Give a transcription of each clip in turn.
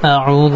أعوذ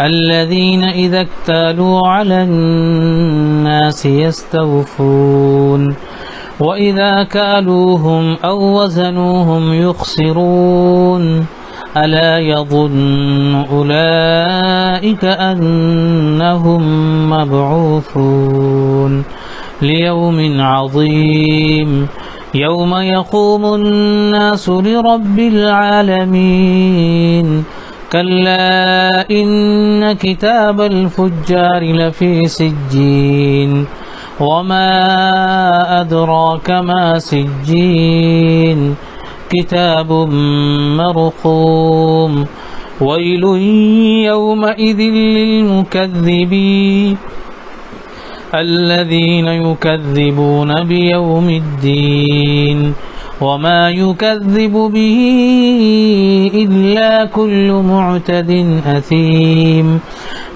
الذين إذا اكتالوا على الناس يستوفون وإذا كالوهم أو وزنوهم يخسرون ألا يظن أولئك أنهم مبعوثون ليوم عظيم يوم يقوم الناس لرب العالمين كلا إن كتاب الفجار لفي سجين وما أدراك ما سجين كتاب مرقوم ويل يومئذ للمكذبين الذين يكذبون بيوم الدين وما يكذب به إلا كل معتد أثيم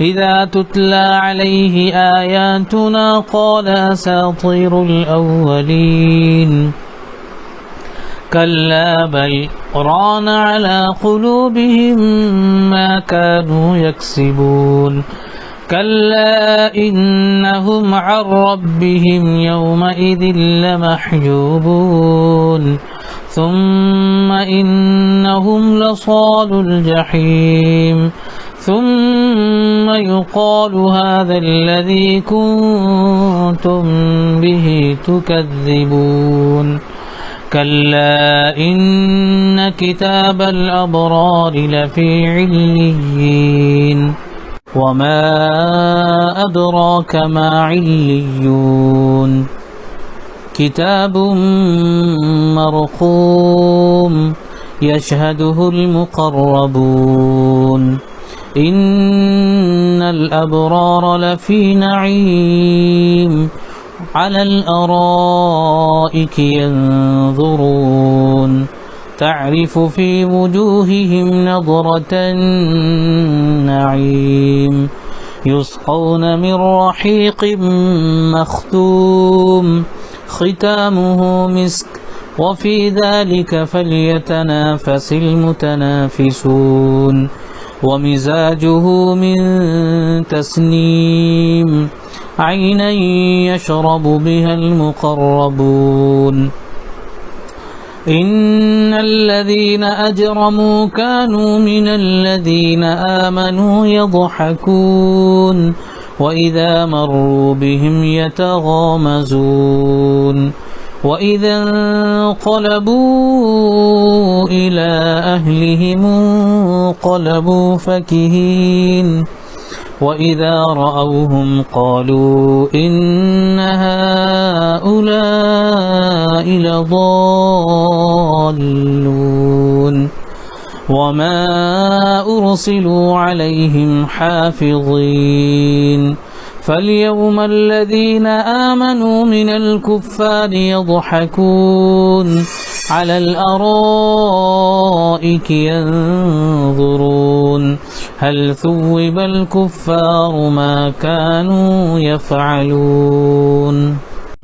إذا تتلى عليه آياتنا قال أساطير الأولين كلا بل ران على قلوبهم ما كانوا يكسبون كلا إنهم عن ربهم يومئذ لمحجوبون ثم إنهم لصال الجحيم ثم يقال هذا الذي كنتم به تكذبون كلا إن كتاب الأبرار لفي عليين وما أدراك ما عليون كتاب مرقوم يشهده المقربون إن الأبرار لفي نعيم على الأرائك ينظرون تعرف في وجوههم نضرة النعيم يسقون من رحيق مختوم ختامه مسك وفي ذلك فليتنافس المتنافسون ومزاجه من تسنيم عينا يشرب بها المقربون إن الذين أجرموا كانوا من الذين آمنوا يضحكون وإذا مروا بهم يتغامزون وإذا انقلبوا إلى أهلهم انقلبوا فكهين وإذا رأوهم قالوا إن هؤلاء لضالون وما أرسلوا عليهم حافظين فاليوم الذين آمنوا من الكفار يضحكون على الأرائك ينظرون هل ثوب الكفار ما كانوا يفعلون।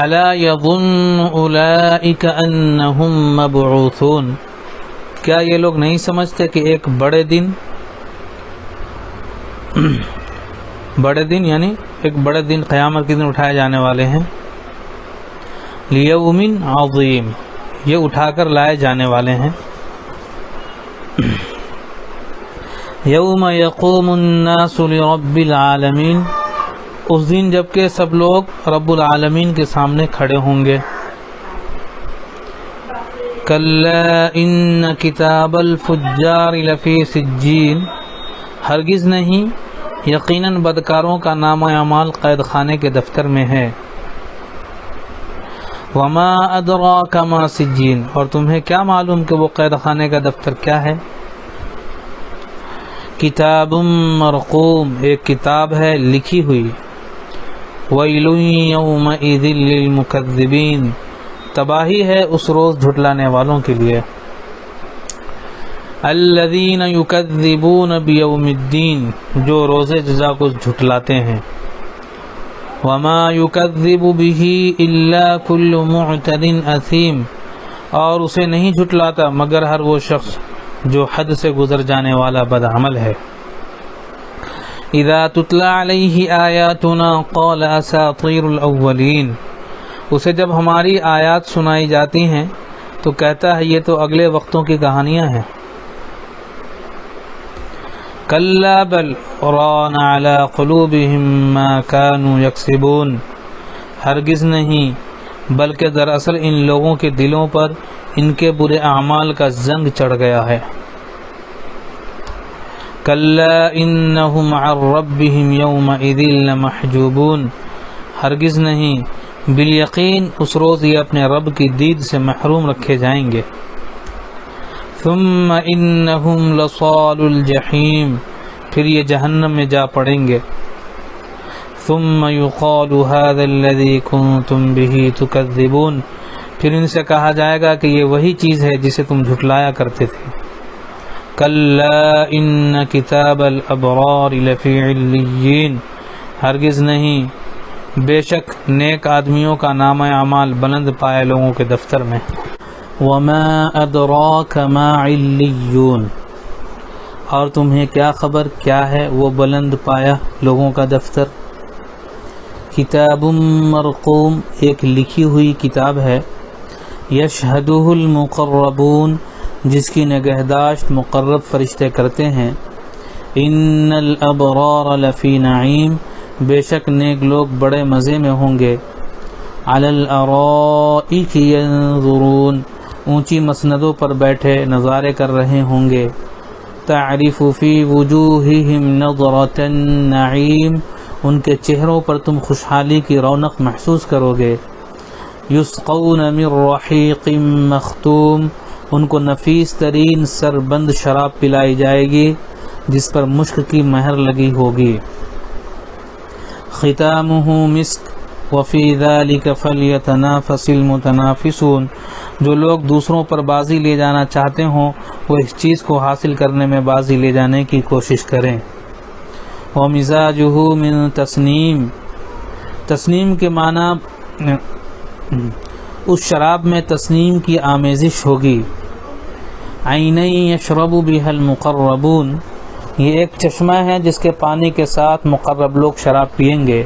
الا یظن اولئک انہم مبعوثون، کیا یہ لوگ نہیں سمجھتے کہ ایک بڑے دن یعنی ایک بڑے دن قیامت کے دن اٹھائے جانے والے ہیں، لیوم عظیم، یہ اٹھا کر لائے جانے والے ہیں، یوم یقوم الناس لرب العالمین، اس دن جبکہ سب لوگ رب العالمین کے سامنے کھڑے ہوں گے، کلا ان کتاب الفجار لفی سجین، ہرگز نہیں، یقیناً بدکاروں کا نام و اعمال قید خانے کے دفتر میں ہے، وما ادراک ما سجین، اور تمہیں کیا معلوم کہ وہ قید خانے کا دفتر کیا ہے، کتاب مرقوم، ایک کتاب ہے لکھی ہوئی، ویل یومئذ للمکذبین، تباہی ہے اس روز جھٹلانے والوں کے لیے، الذین یکذبون بیوم الدین، جو روز جزا کو جھٹلاتے ہیں، وما یکذب بہ الا کل معتد اثیم، اور اسے نہیں جھٹلاتا مگر ہر وہ شخص جو حد سے گزر جانے والا بدعمل ہے، اذا تتلی علیہ آیاتنا قال اساطیر الاولین، اسے جب ہماری آیات سنائی جاتی ہیں تو کہتا ہے یہ تو اگلے وقتوں کی کہانیاں ہیں، کلا بل ران علی قلوبہم ما کانوا یکسبون، ہرگز نہیں بلکہ دراصل ان لوگوں کے دلوں پر ان کے برے اعمال کا زنگ چڑھ گیا ہے، کلا انہم عن ربہم یومئذ لمحجوبون، ہرگز نہیں، بالیقین اس روز یہ اپنے رب کی دید سے محروم رکھے جائیں گے، ثم انہم لصال الجحیم، پھر یہ جہنم میں جا پڑیں گے، ثم یقال ھذا الذی کنتم بہ تکذبون، پھر ان سے کہا جائے گا کہ یہ وہی چیز ہے جسے تم جھٹلایا کرتے تھے، کلا ان کتاب الابرار لفی علیین، ہرگز نہیں، بے شک نیک آدمیوں کا نام اعمال بلند پائے لوگوں کے دفتر میں، وما ادراک ما علیون، اور تمہیں کیا خبر کیا ہے وہ بلند پایا لوگوں کا دفتر، کتاب مرقوم، ایک لکھی ہوئی کتاب ہے، یشہدہ المقربون، جس کی نگہداشت مقرب فرشتے کرتے ہیں، ان الابرار لفی نعیم، بے شک نیک لوگ بڑے مزے میں ہوں گے، علی الارائک ینظرون، اونچی مسندوں پر بیٹھے نظارے کر رہے ہوں گے، تعرف فی وجوہہم نظرۃ النعیم، ان کے چہروں پر تم خوشحالی کی رونق محسوس کرو گے، یسقون من رحیق مختوم، ان کو نفیس ترین سربند شراب پلائی جائے گی جس پر مشک کی مہر لگی ہوگی، ختامہ مسک وفی ذلک فلیتنافس المتنافسون، جو لوگ دوسروں پر بازی لے جانا چاہتے ہوں وہ اس چیز کو حاصل کرنے میں بازی لے جانے کی کوشش کریں، ومزاجہ من تسنیم، تسنیم کے معنی اس شراب میں تسنیم کی آمیزش ہوگی، عینی یشرب بها المقربون، یہ ایک چشمہ ہے جس کے پانی کے ساتھ مقرب لوگ شراب پئیں گے،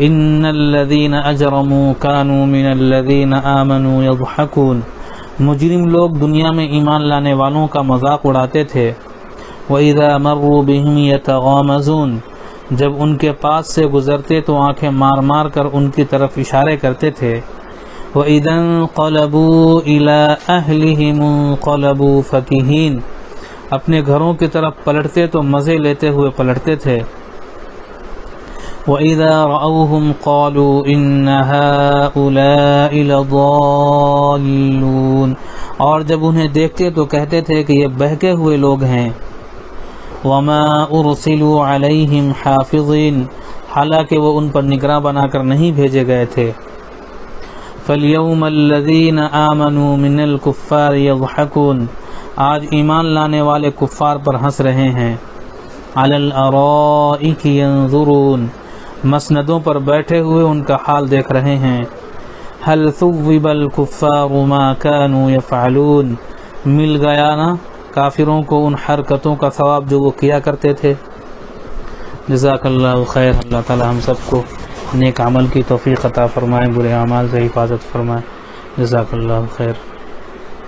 ان الذین اجرموا كانوا من الذین آمنوا یضحکون، مجرم لوگ دنیا میں ایمان لانے والوں کا مذاق اڑاتے تھے، وَإِذَا مَرُّوا بِهِمْ يَتَغَامَزُونَ، جب ان کے پاس سے گزرتے تو آنکھیں مار مار کر ان کی طرف اشارے کرتے تھے، وَإِذَا انقلبوا إِلَىٰ أَهْلِهِمْ انقلبوا فَكِهِينَ، اپنے گھروں کی طرف پلٹتے تو مزے لیتے ہوئے پلٹتے تھے، وَإِذَا رَأَوْهُمْ قَالُوا إِنَّ هَٰؤُلَاءِ لَضَالُّونَ، اور جب انہیں دیکھتے تو کہتے تھے کہ یہ بہکے ہوئے لوگ ہیں، وَمَا أُرْسِلُوا عَلَيْهِمْ حَافِظِينَ، حالانکہ وہ ان پر نگراں بنا کر نہیں بھیجے گئے تھے، فَالْيَوْمَ الَّذِينَ آمَنُوا مِنَ الْكُفَّارِ يَضْحَكُونَ، آج ایمان لانے والے کفار پر ہنس رہے ہیں، عَلَى الْأَرَائِكِ يَنظُرُونَ، مسندوں پر بیٹھے ہوئے ان کا حال دیکھ رہے ہیں. هل ثوب الكفار ما كانوا يفعلون، مل گیا نا کافروں کو ان حرکتوں کا ثواب جو وہ کیا کرتے تھے. جزاک اللہ خیر. اللہ تعالی ہم سب کو نیک عمل کی توفیق عطا فرمائے، برے اعمال سے حفاظت فرمائے. جزاک اللہ خیر.